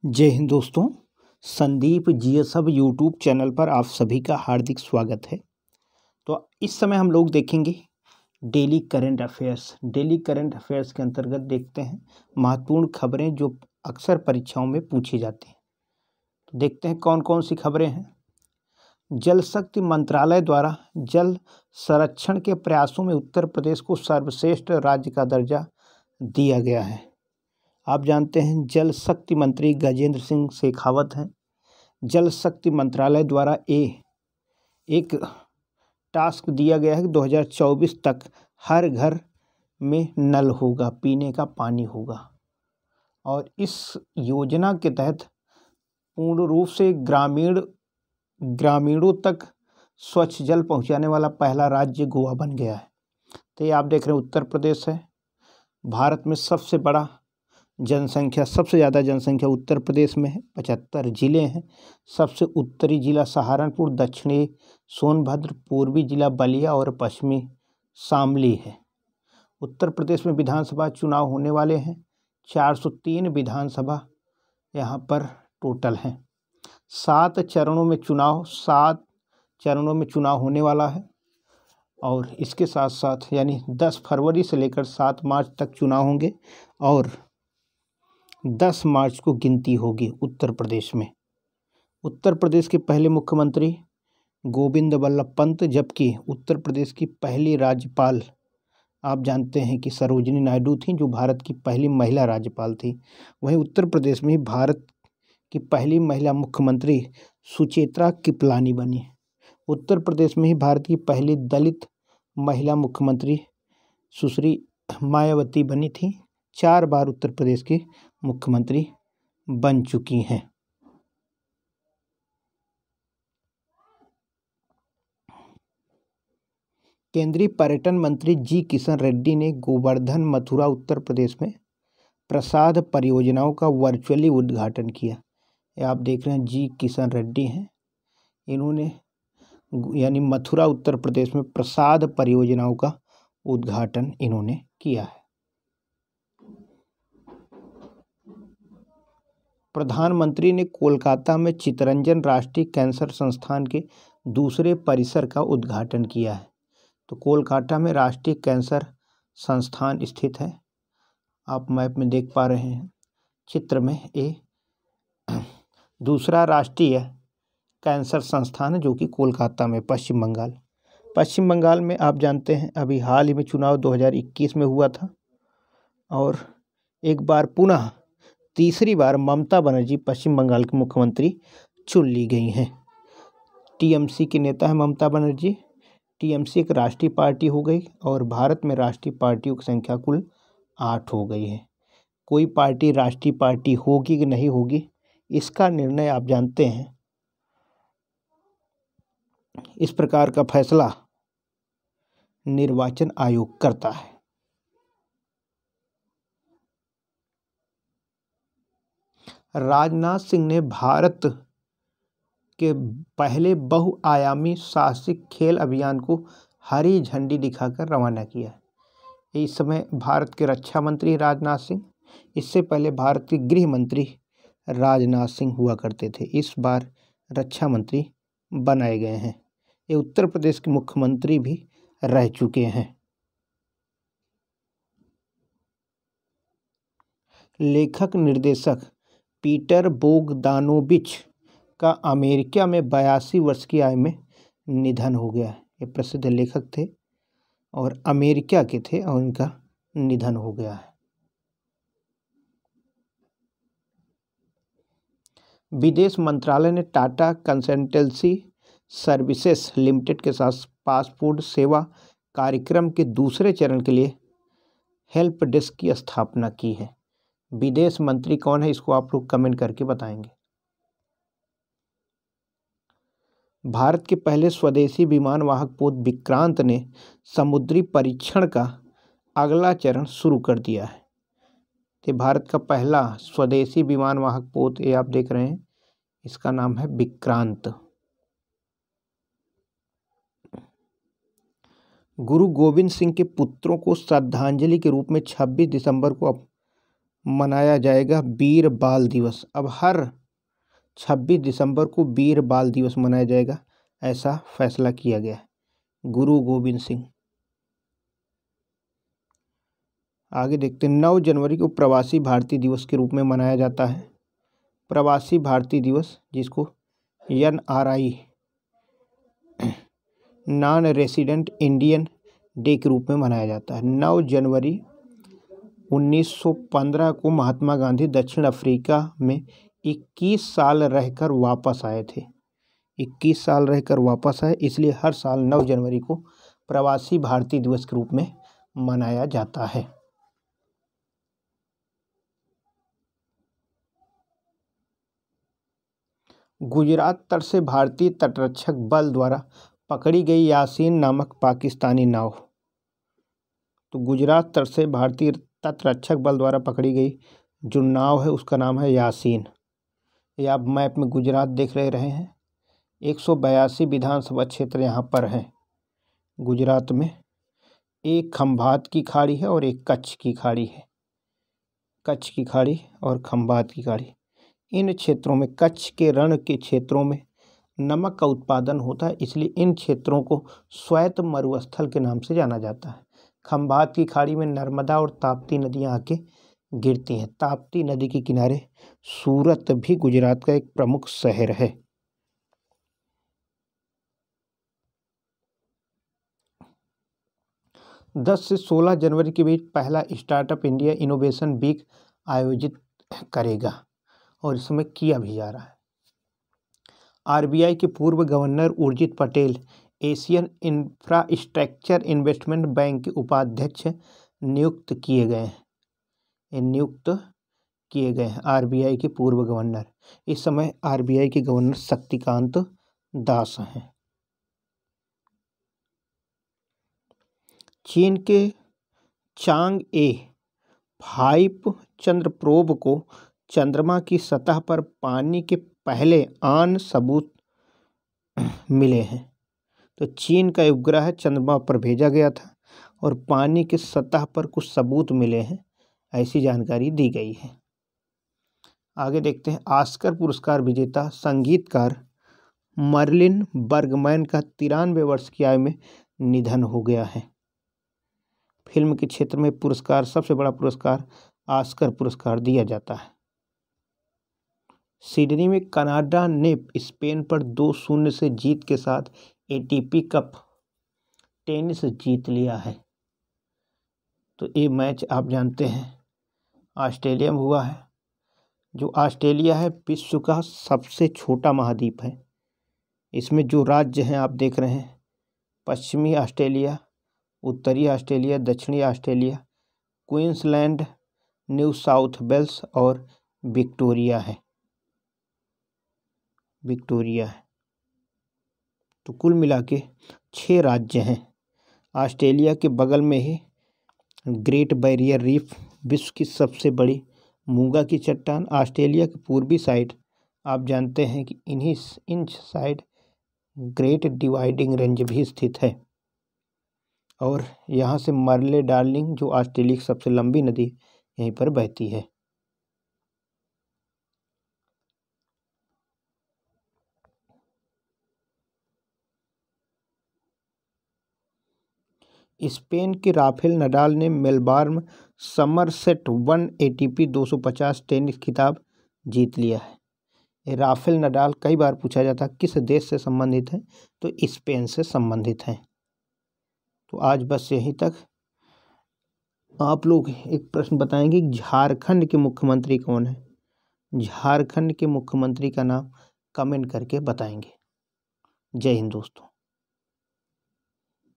जय हिंद दोस्तों। Sandeep जीएसएब YouTube channel पर आप सभी का हार्दिक स्वागत है। तो इस समय हम लोग देखेंगे daily current affairs. Daily current affairs के अंतर्गत देखते हैं महत्वपूर्ण खबरें जो अक्सर परीक्षाओं में पूछी जाती हैं। तो देखते हैं कौन कौन सी खबरें हैं। जल शक्ति मंत्रालय द्वारा जल संरक्षण के प्रयासों में उत्तर प्रदेश को सर्वश्रेष्ठ राज्य का दर्जा दिया गया है। आप जानते हैं जल शक्ति मंत्री गजेंद्र सिंह शेखावत हैं। जल शक्ति मंत्रालय द्वारा एक टास्क दिया गया है कि 2024 तक हर घर में नल होगा, पीने का पानी होगा। और इस योजना के तहत पूर्ण रूप से ग्रामीणों तक स्वच्छ जल पहुंचाने वाला पहला राज्य गोवा बन गया है। तो ये आप देख रहे हैं उत्तर प्रदेश है। भारत में सबसे ज़्यादा जनसंख्या उत्तर प्रदेश में है। 75 जिले हैं। सबसे उत्तरी जिला सहारनपुर, दक्षिणी सोनभद्र, पूर्वी जिला बलिया और पश्चिमी शामली है। उत्तर प्रदेश में विधानसभा चुनाव होने वाले हैं। 403 विधानसभा यहाँ पर टोटल हैं। 7 चरणों में चुनाव होने वाला है। और इसके साथ साथ यानी 10 फरवरी से लेकर 7 मार्च तक चुनाव होंगे और 10 मार्च को गिनती होगी उत्तर प्रदेश में। उत्तर प्रदेश के पहले मुख्यमंत्री गोविंद वल्लभ पंत, जबकि उत्तर प्रदेश की पहली राज्यपाल आप जानते हैं कि सरोजिनी नायडू थी, जो भारत की पहली महिला राज्यपाल थी। वहीं उत्तर प्रदेश में भारत की पहली महिला मुख्यमंत्री सुचेता कृपलानी बनी। उत्तर प्रदेश में ही भारत की पहली दलित महिला मुख्यमंत्री सुश्री मायावती बनी थी। 4 बार उत्तर प्रदेश की मुख्यमंत्री बन चुकी हैं। केंद्रीय पर्यटन मंत्री जी किशन रेड्डी ने गोवर्धन मथुरा उत्तर प्रदेश में प्रसाद परियोजनाओं का वर्चुअली उद्घाटन किया। ये आप देख रहे हैं जी किशन रेड्डी हैं। इन्होंने यानी मथुरा उत्तर प्रदेश में प्रसाद परियोजनाओं का उद्घाटन इन्होंने किया है। प्रधानमंत्री ने कोलकाता में चित्तरंजन राष्ट्रीय कैंसर संस्थान के दूसरे परिसर का उद्घाटन किया है। तो कोलकाता में राष्ट्रीय कैंसर संस्थान स्थित है। आप मैप में देख पा रहे हैं चित्र में। ये दूसरा राष्ट्रीय कैंसर संस्थान है जो कि कोलकाता में पश्चिम बंगाल में आप जानते हैं अभी हाल ही में चुनाव 2021 में हुआ था और एक बार पुनः तीसरी बार ममता बनर्जी पश्चिम बंगाल की मुख्यमंत्री चुन ली गई हैं। टीएमसी की नेता है ममता बनर्जी। टीएमसी एक राष्ट्रीय पार्टी हो गई और भारत में राष्ट्रीय पार्टियों की संख्या कुल 8 हो गई है। कोई पार्टी राष्ट्रीय पार्टी होगी कि नहीं होगी, इसका निर्णय आप जानते हैं, इस प्रकार का फैसला निर्वाचन आयोग करता है। राजनाथ सिंह ने भारत के पहले बहुआयामी साहसिक खेल अभियान को हरी झंडी दिखाकर रवाना किया। इस समय भारत के रक्षा मंत्री राजनाथ सिंह, इससे पहले भारत के गृह मंत्री राजनाथ सिंह हुआ करते थे। इस बार रक्षा मंत्री बनाए गए हैं। ये उत्तर प्रदेश के मुख्यमंत्री भी रह चुके हैं। लेखक निर्देशक पीटर बोगदानोविच का अमेरिका में 82 वर्ष की आयु में निधन हो गया। ये प्रसिद्ध लेखक थे और अमेरिका के थे और उनका निधन हो गया है। विदेश मंत्रालय ने टाटा कंसल्टेंसी सर्विसेज लिमिटेड के साथ पासपोर्ट सेवा कार्यक्रम के दूसरे चरण के लिए हेल्प डेस्क की स्थापना की है। विदेश मंत्री कौन है, इसको आप लोग कमेंट करके बताएंगे। भारत के पहले स्वदेशी विमान वाहक पोत विक्रांत ने समुद्री परीक्षण का अगला चरण शुरू कर दिया है। तो भारत का पहला स्वदेशी विमान वाहक पोत, ये आप देख रहे हैं, इसका नाम है विक्रांत। गुरु गोविंद सिंह के पुत्रों को श्रद्धांजलि के रूप में 26 दिसंबर को मनाया जाएगा वीर बाल दिवस। अब हर 26 दिसंबर को वीर बाल दिवस मनाया जाएगा, ऐसा फैसला किया गया है। गुरु गोविंद सिंह। आगे देखते हैं, 9 जनवरी को प्रवासी भारतीय दिवस के रूप में मनाया जाता है। प्रवासी भारतीय दिवस, जिसको NRI non resident Indian day के रूप में मनाया जाता है। 9 जनवरी 1915 को महात्मा गांधी दक्षिण अफ्रीका में 21 साल रहकर वापस आए थे। 21 साल रहकर वापस आए, इसलिए हर साल 9 जनवरी को प्रवासी भारतीय दिवस के रूप में मनाया जाता है। गुजरात तट से भारतीय तटरक्षक बल द्वारा पकड़ी गई यासीन नामक पाकिस्तानी नाव। तो गुजरात तट से भारतीय तटरक्षक बल द्वारा पकड़ी गई जो नाव है उसका नाम है यासीन। ये आप मैप में गुजरात देख रहे हैं। 182 विधानसभा क्षेत्र यहाँ पर हैं गुजरात में। एक खंभात की खाड़ी है और एक कच्छ की खाड़ी है। कच्छ की खाड़ी और खंभात की खाड़ी, इन क्षेत्रों में, कच्छ के रण के क्षेत्रों में नमक का उत्पादन होता है, इसलिए इन क्षेत्रों को श्वेत मरुस्थल के नाम से जाना जाता है। खंभात की खाड़ी में नर्मदा और ताप्ती नदियां आके गिरती हैं। ताप्ती नदी के किनारे सूरत भी गुजरात का एक प्रमुख शहर है। दस से 16 जनवरी के बीच पहला स्टार्टअप इंडिया इनोवेशन वीक आयोजित करेगा और इसमें किया भी जा रहा है। RBI के पूर्व governor Urjit Patel Asian infrastructure investment bank के उपाध्यक्ष नियुक्त किए गए हैं। RBI के पूर्व गवर्नर, इस समय RBI के गवर्नर शक्तिकांत दास हैं। चीन के चांगए 5 चंद्र प्रोब को चंद्रमा की सतह पर पानी के पहले आन सबूत मिले हैं। तो चीन का उपग्रह चंद्रमा पर भेजा गया था और पानी के सतह पर कुछ सबूत मिले हैं, ऐसी जानकारी दी गई है। आगे देखते हैं, ऑस्कर पुरस्कार विजेता संगीतकार मर्लिन बर्गमैन का 93 वर्ष की आयु में निधन हो गया है। फिल्म के क्षेत्र में पुरस्कार, सबसे बड़ा पुरस्कार ऑस्कर पुरस्कार दिया जाता है। सिडनी में कनाडा ने स्पेन पर 2-0 से जीत के साथ ATP कप टेनिस जीत लिया है। तो ये मैच आप जानते हैं ऑस्ट्रेलिया में हुआ है। जो ऑस्ट्रेलिया है विश्व का सबसे छोटा महाद्वीप है। इसमें जो राज्य हैं आप देख रहे हैं, पश्चिमी ऑस्ट्रेलिया, उत्तरी ऑस्ट्रेलिया, दक्षिणी Australia, Queensland, New South Wales और विक्टोरिया है। तो कुल मिला के 6 राज्य हैं। ऑस्ट्रेलिया के बगल में ही ग्रेट बैरियर रीफ, विश्व की सबसे बड़ी मूंगा की चट्टान। ऑस्ट्रेलिया की पूर्वी साइड आप जानते हैं कि इन साइड ग्रेट डिवाइडिंग रेंज भी स्थित है और यहाँ से मर्ले डार्लिंग, जो ऑस्ट्रेलिया की सबसे लंबी नदी, यहीं पर बहती है। स्पेन के राफेल नडाल ने मेलबॉर्न समरसेट 1 ATP 250 टेनिस खिताब जीत लिया है। राफेल नडाल कई बार पूछा जाता है किस देश से संबंधित है, तो स्पेन से संबंधित हैं। तो आज बस यहीं तक। आप लोग एक प्रश्न बताएंगे, झारखंड के मुख्यमंत्री कौन है? झारखंड के मुख्यमंत्री का नाम कमेंट करके बताएंगे। जय हिंद दोस्तों।